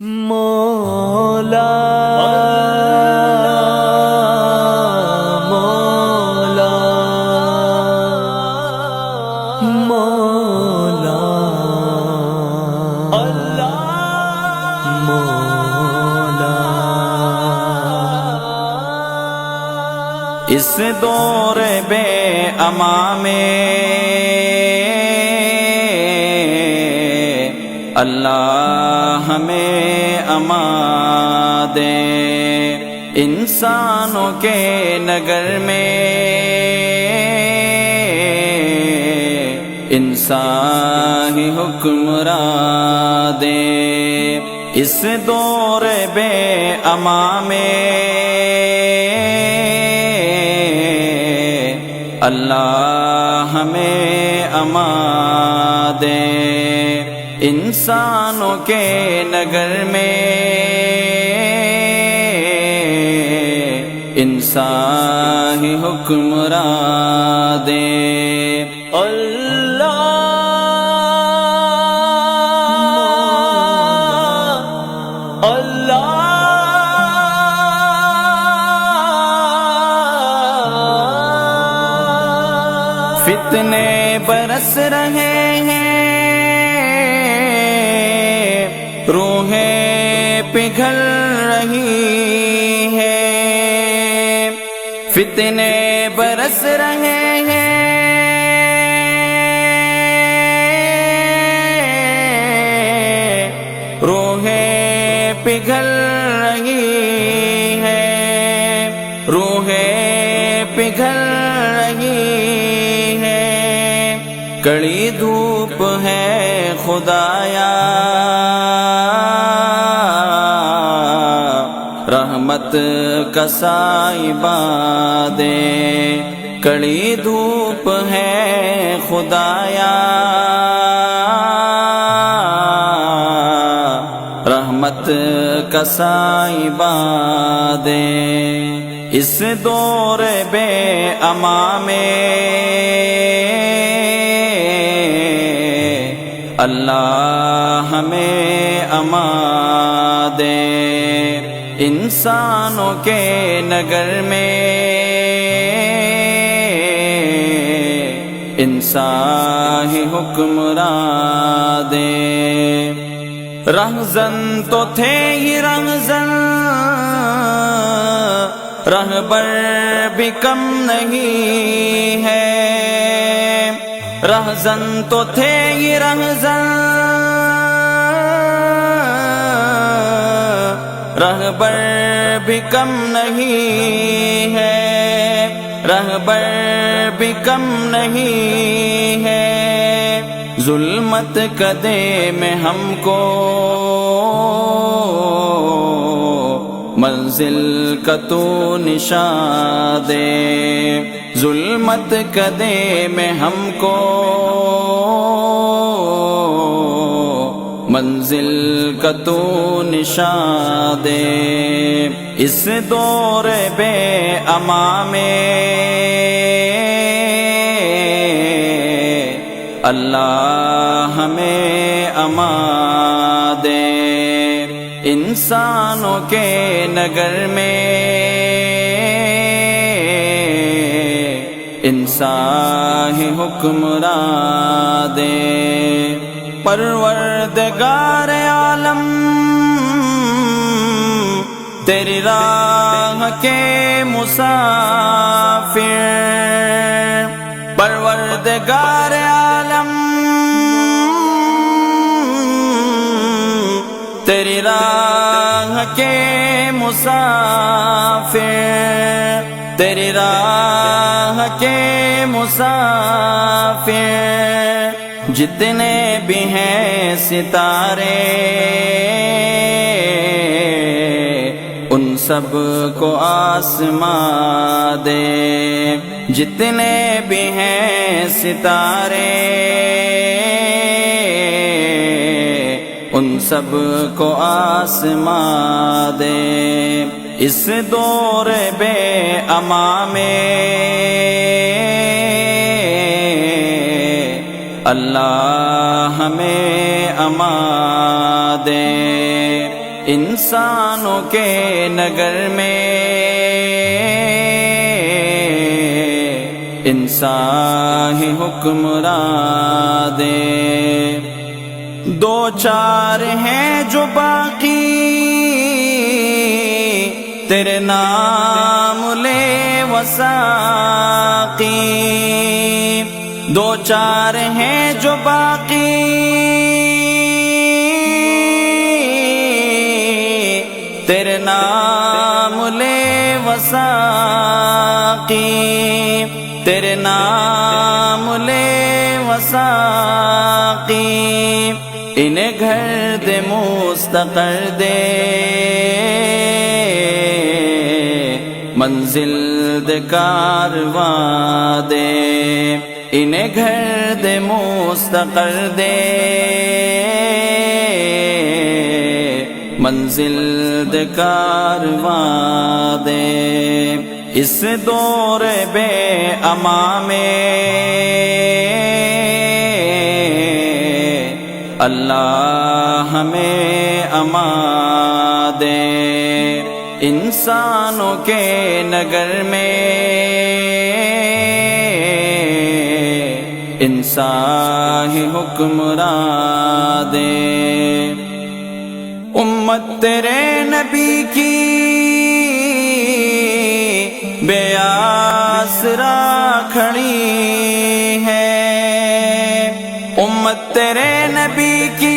مولا مولا مولا اللہ مولا اس دور بے امان میں اللہ ہمیں امان دے، انسانوں کے نگر میں انسان ہی حکمراں دے، اس دور بے امان میں اللہ ہمیں امان دے، انسانوں کے نگر میں انسان ہی حکمراں دے۔ اللہ اللہ فتنے برس رہے ہیں، روحیں پگھل رہی ہیں، فتنے برس رہے ہیں، روحیں پگھل رہی ہیں، روحیں پگھل رہی ہیں، کڑی دھوپ ہے خدایا، رحمت کا سائبہ دے، کڑی دھوپ ہے خدایا، رحمت کا سائبہ دے، اس دور بے امان میں اللہ ہمیں امان دے، انسانوں کے نگر میں انسان ہی حکمراں دے۔ رہزن تو تھے ہی رہزن، رہبر بھی کم نہیں ہے، رہزن تو تھے ہی رہزن، رہبر بھی کم نہیں ہے، رہبر بھی کم نہیں ہے، ظلمت کدے میں ہم کو منزل کا تو نشان دے، ظلمت کدے میں ہم کو منزل کا تو نشان دے، اس دور بے امان میں اللہ ہمیں امان دے، انسانوں کے نگر میں انسان ہی حکمراں دے۔ پروردگار عالم تیری راہ کے مسافر، پروردگار عالم تیری راہ کے مسافر، تیری راہ کے مسافر، جتنے بھی ہیں ستارے ان سب کو آسمان دے، جتنے بھی ہیں ستارے ان سب کو آسمان دے، اس دور بے امان میں اللہ ہمیں امان دے۔ انسانوں کے نگر میں انسان ہی حکمراں دے، دو چار ہیں جو باقی تیرے نام لے وساقی، دو چار ہیں جو باقی تیرے نام لے وساقی، تیرے نام لے وساقی، انہیں گھر دے مستقر دے، منزل دے کارواں دے، انہیں گھر دے مستقر دے، منزل دے کارواں دے، اس دور بے امان میں اللہ ہمیں امان دے، انسانوں کے نگر میں انسان ہی حکمراں دے، امت تیرے نبی کی بے آسرا کھڑی ہے، امت تیرے نبی کی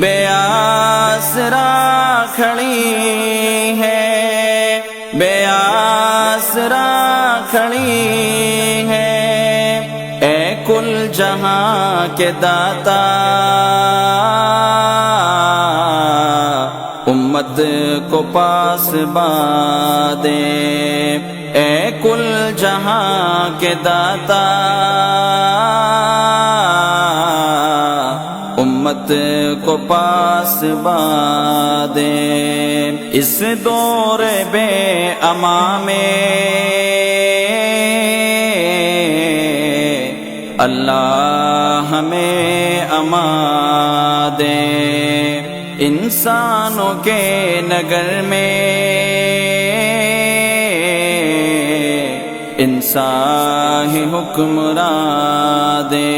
بے آسرا کھڑی ہے، بے آسرا کھڑی ہے، اے کل جہاں کے داتا امت کو پاس دے، اے کل جہاں کے داتا امت کو پاس دے، اس دور بے امان میں اللہ ہمیں امان دے، انسانوں کے نگر میں انسان ہی حکمراں دے،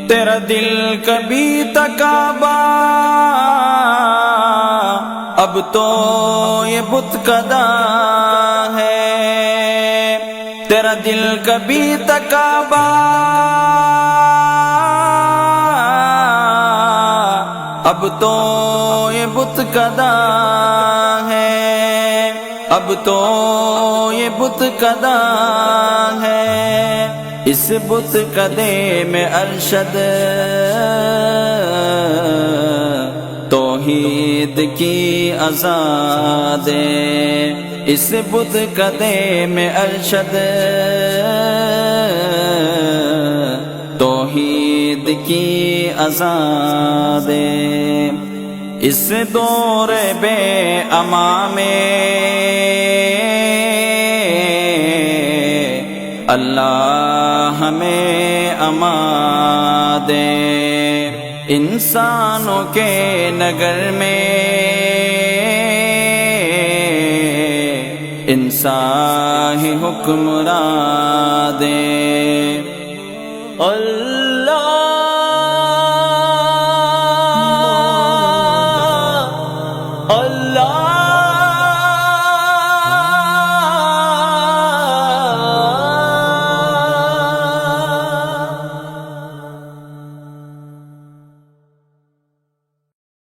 تیرا دل کبھی تکابا اب تو یہ بت کدا ہے، تیرا دل کبھی تکابا اب تو یہ بت کدا ہے، اب تو یہ بت کدا ہے، اس بت کدے میں ارشد توحید کی آزاد، اس بت کدے میں ارشد توحید کی آزاد، اس دور بے امان میں اللہ ہمیں امان دے، انسانوں کے نگر میں انسان ہی حکمراں دے، اللہ اللہ